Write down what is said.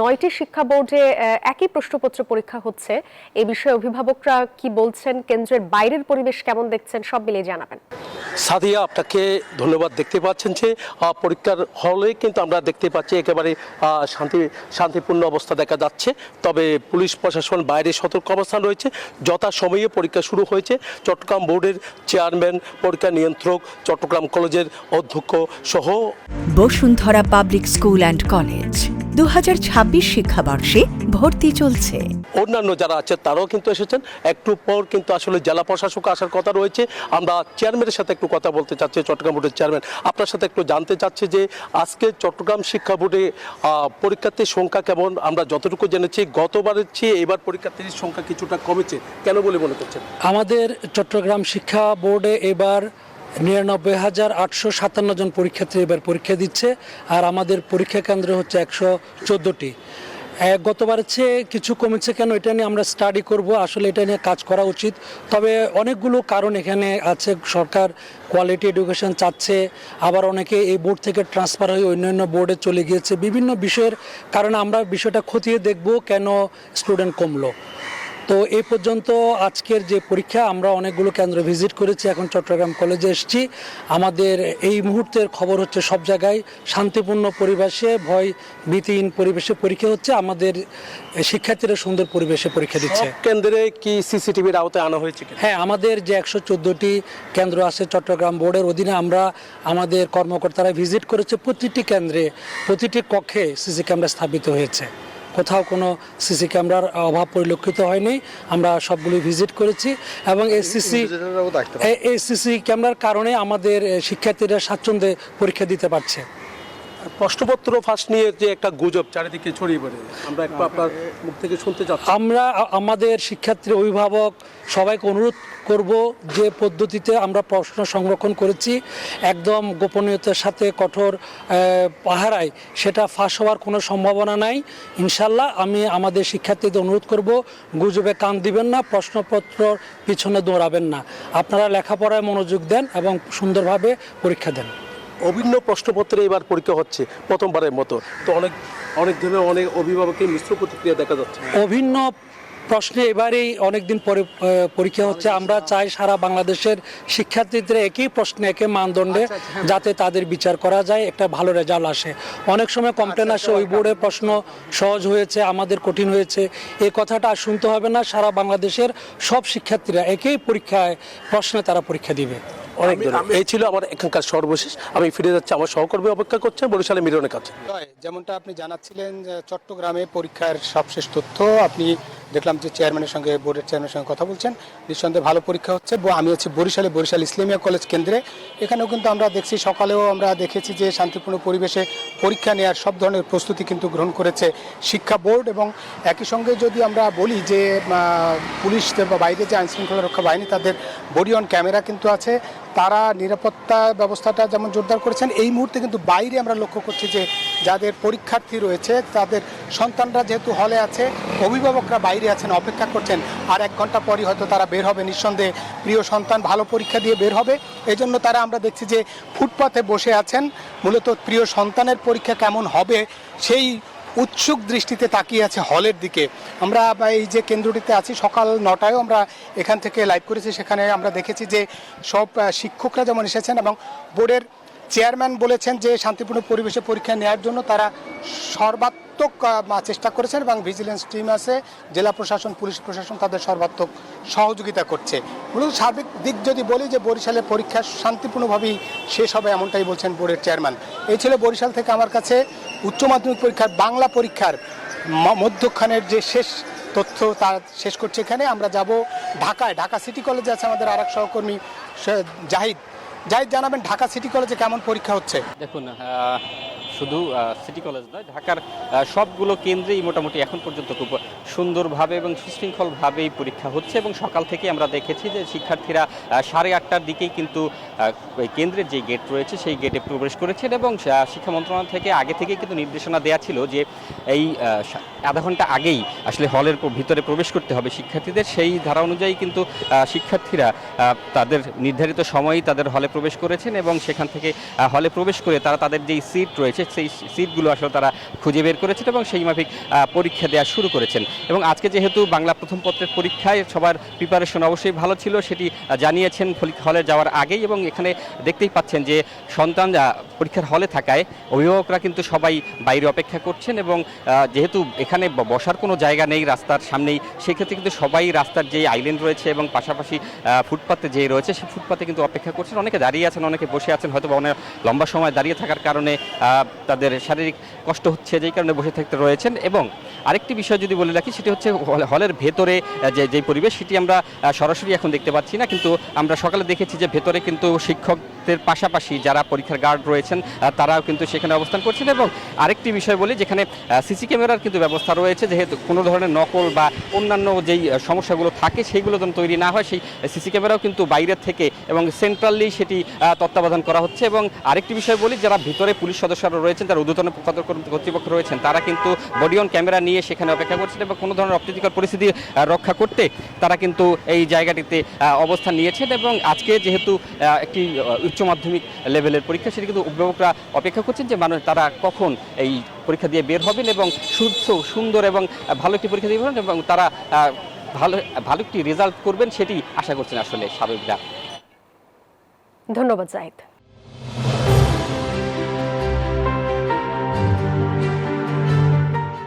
9টি শিক্ষা বোর্ডে একই প্রশ্নপত্র পরীক্ষা হচ্ছে। এই বিষয়ে অভিভাবকরা কি বলছেন, কেন্দ্রের বাইরের পরিবেশ কেমন দেখছেন, সব মিলিয়ে জানাবেন। সাদিয়া, আপনাকে ধন্যবাদ। দেখতে পাচ্ছেন যে পরীক্ষার হলে কিন্তু আমরা দেখতে পাচ্ছি একেবারে শান্তিপূর্ণ অবস্থা দেখা যাচ্ছে। তবে পুলিশ প্রশাসন বাইরে সতর্ক অবস্থান রয়েছে। যথাসময়ে পরীক্ষা শুরু হয়েছে। চট্টগ্রাম বোর্ডের চেয়ারম্যান, পরীক্ষা নিয়ন্ত্রক, চট্টগ্রাম কলেজের অধ্যক্ষ সহ Bashundhara public school and college 2026 শিক্ষাবর্ষে ভর্তি চলছে। অন্যান্য যারা আছে তারাও কিন্তু এসেছেন। একটু পর কিন্তু আসলে জেলা প্রশাসক আসার কথা রয়েছে। আমরা চেয়ারম্যানের সাথে একটু কথা বলতে চাচ্ছি। চট্টগ্রাম বোর্ডের চেয়ারম্যান, আপনার সাথে একটু জানতে চাচ্ছি যে আজকে চট্টগ্রাম শিক্ষা বোর্ডে পরীক্ষার্থীর সংখ্যা কেমন? আমরা যতটুকু জেনেছি গতবারের চেয়ে এবার পরীক্ষার্থীর সংখ্যা কিছুটা কমেছে, কেন বলে মনে করছেন? আমাদের চট্টগ্রাম শিক্ষা বোর্ডে এবার 99,857 জন পরীক্ষার্থী এবার পরীক্ষা দিচ্ছে। আর আমাদের পরীক্ষা কেন্দ্র হচ্ছে 114টি। গতবারের চেয়ে কিছু কমেছে কেন, এটা নিয়ে আমরা স্টাডি করব। আসলে এটা নিয়ে কাজ করা উচিত। তবে অনেকগুলো কারণ এখানে আছে। সরকার কোয়ালিটি এডুকেশন চাচ্ছে, আবার অনেকে এই বোর্ড থেকে ট্রান্সফার হয়ে অন্যান্য বোর্ডে চলে গিয়েছে। বিভিন্ন বিষয়ের কারণে আমরা বিষয়টা খতিয়ে দেখব কেন স্টুডেন্ট কমলো। তো এই পর্যন্ত আজকের যে পরীক্ষা, আমরা অনেকগুলো কেন্দ্র ভিজিট করেছি, এখন চট্টগ্রাম কলেজে এসেছি। আমাদের এই মুহূর্তের খবর হচ্ছে সব জায়গায় শান্তিপূর্ণ পরিবেশে, ভয় ভীতিহীন পরিবেশে পরীক্ষা হচ্ছে। আমাদের শিক্ষার্থীরা সুন্দর পরিবেশে পরীক্ষা দিচ্ছে। কেন্দ্রে কি সিসিটিভির আওতায় আনা হয়েছে? হ্যাঁ, আমাদের যে 114টি কেন্দ্র আছে চট্টগ্রাম বোর্ডের অধীনে, আমরা আমাদের কর্মকর্তারা ভিজিট করেছে। প্রতিটি কেন্দ্রে, প্রতিটি কক্ষে সিসি ক্যামেরা স্থাপিত হয়েছে। কোথাও কোনো সিসি ক্যামেরার অভাব পরিলক্ষিত হয়নি। আমরা সবগুলি ভিজিট করেছি এবং এই সিসি ক্যামেরার কারণে আমাদের শিক্ষার্থীরা স্বাচ্ছন্দ্যে পরীক্ষা দিতে পারছে। প্রশ্নপত্র ফাঁস নিয়ে যে একটা গুজব চারিদিকে ছড়িয়ে পড়ে, আমরা একটু আপনার মুখ থেকে শুনতে চাচ্ছি। আমরা আমাদের শিক্ষার্থী, অভিভাবক সবাইকে অনুরোধ করব যে পদ্ধতিতে আমরা প্রশ্ন সংরক্ষণ করেছি, একদম গোপনীয়তার সাথে কঠোর পাহারায়, সেটা ফাঁস হওয়ার কোনো সম্ভাবনা নাই ইনশাল্লাহ। আমি আমাদের শিক্ষার্থীদের অনুরোধ করব, গুজবে কান দিবেন না, প্রশ্নপত্র পিছনে দৌড়াবেন না। আপনারা লেখাপড়ায় মনোযোগ দেন এবং সুন্দরভাবে পরীক্ষা দেন। অভিন্ন প্রশ্নপত্রে এবার পরীক্ষা হচ্ছে প্রথমবারের মতো। তো অনেক ধরনের অনেক অভিভাবকের মিশ্র প্রতিক্রিয়া দেখা যাচ্ছে। অভিন্ন প্রশ্নে এবারেই অনেকদিন পরে পরীক্ষা হচ্ছে। আমরা চাই সারা বাংলাদেশের শিক্ষার্থীদের একই প্রশ্নে, একই মানদণ্ডে যাতে তাদের বিচার করা যায়, একটা ভালো রেজাল্ট আসে। অনেক সময় কমপ্লেন আসে ওই বোর্ডের প্রশ্ন সহজ হয়েছে, আমাদের কঠিন হয়েছে। এই কথাটা আর শুনতে হবে না। সারা বাংলাদেশের সব শিক্ষার্থীরা একই পরীক্ষায় প্রশ্নে তারা পরীক্ষা দিবে। এই ছিল আমার এখানকার সর্বশেষ। আমি ফিরে যাচ্ছি, আমার সহকর্মী অপেক্ষা করছে বরিশালে মিরনের কাছে। যেমনটা আপনি জানাচ্ছিলেন, চট্টগ্রামে পরীক্ষার সবশেষ তথ্য আপনি দেখলাম যে চেয়ারম্যানের সঙ্গে, বোর্ডের চেয়ারম্যানের সঙ্গে কথা বলছেন। নিঃসন্দেহে ভালো পরীক্ষা হচ্ছে। আমি আছি বরিশালে, বরিশাল ইসলামিয়া কলেজ কেন্দ্রে। এখানেও কিন্তু আমরা দেখছি, সকালেও আমরা দেখেছি যে শান্তিপূর্ণ পরিবেশে পরীক্ষা নেওয়ার সব ধরনের প্রস্তুতি কিন্তু গ্রহণ করেছে শিক্ষা বোর্ড। এবং একই সঙ্গে যদি আমরা বলি যে পুলিশ বা বাইরে যে আইনশৃঙ্খলা রক্ষা বাহিনী, তাদের বডি অন ক্যামেরা কিন্তু আছে। তারা নিরাপত্তা ব্যবস্থাটা যেমন জোরদার করেছেন, এই মুহূর্তে কিন্তু বাইরে আমরা লক্ষ্য করছি যে যাদের পরীক্ষার্থী রয়েছে, তাদের সন্তানরা যেহেতু হলে আছে, অভিভাবকরা বাইরে আছেন, অপেক্ষা করছেন। আর 1 ঘন্টা পরই হয়তো তারা বের হবে। নিঃসন্দেহে প্রিয় সন্তান ভালো পরীক্ষা দিয়ে বের হবে। এই জন্য তারা, আমরা দেখছি যে ফুটপাতে বসে আছেন, মূলত প্রিয় সন্তানের পরীক্ষা কেমন হবে সেই উৎসুক দৃষ্টিতে তাকিয়ে আছে হলের দিকে। আমরা এই যে কেন্দ্রটিতে আছি, সকাল 9টায়ও আমরা এখান থেকে লাইভ করেছি। সেখানে আমরা দেখেছি যে সব শিক্ষকরা যেমন এসেছেন এবং বোর্ডের চেয়ারম্যান বলেছেন যে শান্তিপূর্ণ পরিবেশে পরীক্ষা নেওয়ার জন্য তারা সর্বাত্মক চেষ্টা করেছেন এবং ভিজিলেন্স টিম আছে, জেলা প্রশাসন, পুলিশ প্রশাসন তাদের সর্বাত্মক সহযোগিতা করছে। মূলত সার্বিক দিক যদি বলি যে বরিশালের পরীক্ষা শান্তিপূর্ণভাবেই শেষ হবে, এমনটাই বলছেন বোর্ডের চেয়ারম্যান। এই ছিল বরিশাল থেকে আমার কাছে উচ্চ মাধ্যমিক পরীক্ষার বাংলা পরীক্ষার মধ্যখানের যে শেষ তথ্য তা শেষ করছে। এখানে আমরা যাব ঢাকায়। ঢাকা সিটি কলেজে আছে আমাদের আরেক সহকর্মী জাহিদ। জানাবেন ঢাকা সিটি কলেজে কেমন পরীক্ষা হচ্ছে? দেখুন, শুধু সিটি কলেজ নয়, ঢাকার সবগুলো কেন্দ্রেই মোটামুটি এখন পর্যন্ত খুব সুন্দরভাবে এবং সুশৃঙ্খলভাবেই পরীক্ষা হচ্ছে। এবং সকাল থেকে আমরা দেখেছি যে শিক্ষার্থীরা 8:30টার দিকেই কিন্তু কেন্দ্রের যে গেট রয়েছে সেই গেটে প্রবেশ করেছেন। এবং শিক্ষা মন্ত্রণালয় থেকে আগে থেকেই কিন্তু নির্দেশনা দেওয়া ছিল যে এই আধা ঘন্টা আগেই আসলে হলের ভিতরে প্রবেশ করতে হবে শিক্ষার্থীদের, সেই ধারা অনুযায়ী কিন্তু শিক্ষার্থীরা তাদের নির্ধারিত সময়েই তাদের হলে প্রবেশ করেছেন এবং সেখান থেকে হলে প্রবেশ করে তারা তাদের যেই সিট রয়েছে সেই সিটগুলো আসলে তারা খুঁজে বের করেছেন এবং সেই মাফিক পরীক্ষা দেওয়া শুরু করেছেন। এবং আজকে যেহেতু বাংলা প্রথম পত্রের পরীক্ষায় সবার প্রিপারেশন অবশ্যই ভালো ছিল, সেটি জানিয়েছেন হলে যাওয়ার আগেই। এবং এখানে দেখতেই পাচ্ছেন যে সন্তান পরীক্ষার হলে থাকায় অভিভাবকরা কিন্তু সবাই বাইরে অপেক্ষা করছেন এবং যেহেতু এখানে বসার কোনো জায়গা নেই রাস্তার সামনেই, সেক্ষেত্রে কিন্তু সবাই রাস্তার যে আইল্যান্ড রয়েছে এবং পাশাপাশি ফুটপাতে যে রয়েছে সেই ফুটপাতে কিন্তু অপেক্ষা করছেন। অনেকে দাঁড়িয়ে আছেন, অনেকে বসে আছেন, হয়তো অনেক লম্বা সময় দাঁড়িয়ে থাকার কারণে তাদের শারীরিক কষ্ট হচ্ছে, যেই কারণে বসে থাকতে রয়েছেন। এবং আরেকটি বিষয় যদি বলে রাখি, সেটি হচ্ছে হলের ভেতরে যে পরিবেশ সেটি আমরা সরাসরি এখন দেখতে পাচ্ছি না, কিন্তু আমরা সকালে দেখেছি যে ভেতরে কিন্তু শিক্ষকদের পাশাপাশি যারা পরীক্ষার গার্ড রয়েছেন তারাও কিন্তু সেখানে অবস্থান করছেন। এবং আরেকটি বিষয় বলি, যেখানে সিসি ক্যামেরার কিন্তু ব্যবস্থা রয়েছে, যেহেতু কোনো ধরনের নকল বা অন্যান্য যেই সমস্যাগুলো থাকে সেইগুলো যেন তৈরি না হয়, সেই সিসি ক্যামেরাও কিন্তু বাইরের থেকে এবং সেন্ট্রালি সেটি তত্ত্বাবধান করা হচ্ছে। এবং আরেকটি বিষয় বলি, যারা ভিতরে পুলিশ সদস্যরা রয়েছেন, যারা ঊর্ধ্বতন কর্তৃপক্ষ রয়েছেন, তারা কিন্তু বডি অন ক্যামেরা নিয়ে সেখানে অপেক্ষা করছেন এবং কোনো ধরনের অপ্রীতিকর পরিস্থিতি রক্ষা করতে তারা কিন্তু এই জায়গাটিতে অবস্থান নিয়েছেন। এবং আজকে যেহেতু একটি উচ্চ মাধ্যমিক লেভেলের পরীক্ষা, সেটি কিন্তু অভিভাবকরা অপেক্ষা করছেন যে মানুষ তারা কখন এই পরীক্ষা দিয়ে বের হবেন এবং সুন্দর এবং ভালো একটি পরীক্ষা দিয়ে বের এবং তারা ভালো একটি রেজাল্ট করবেন, সেটি আশা করছেন আসলে স্বাভাবিকরা। ধন্যবাদ জাহিদ।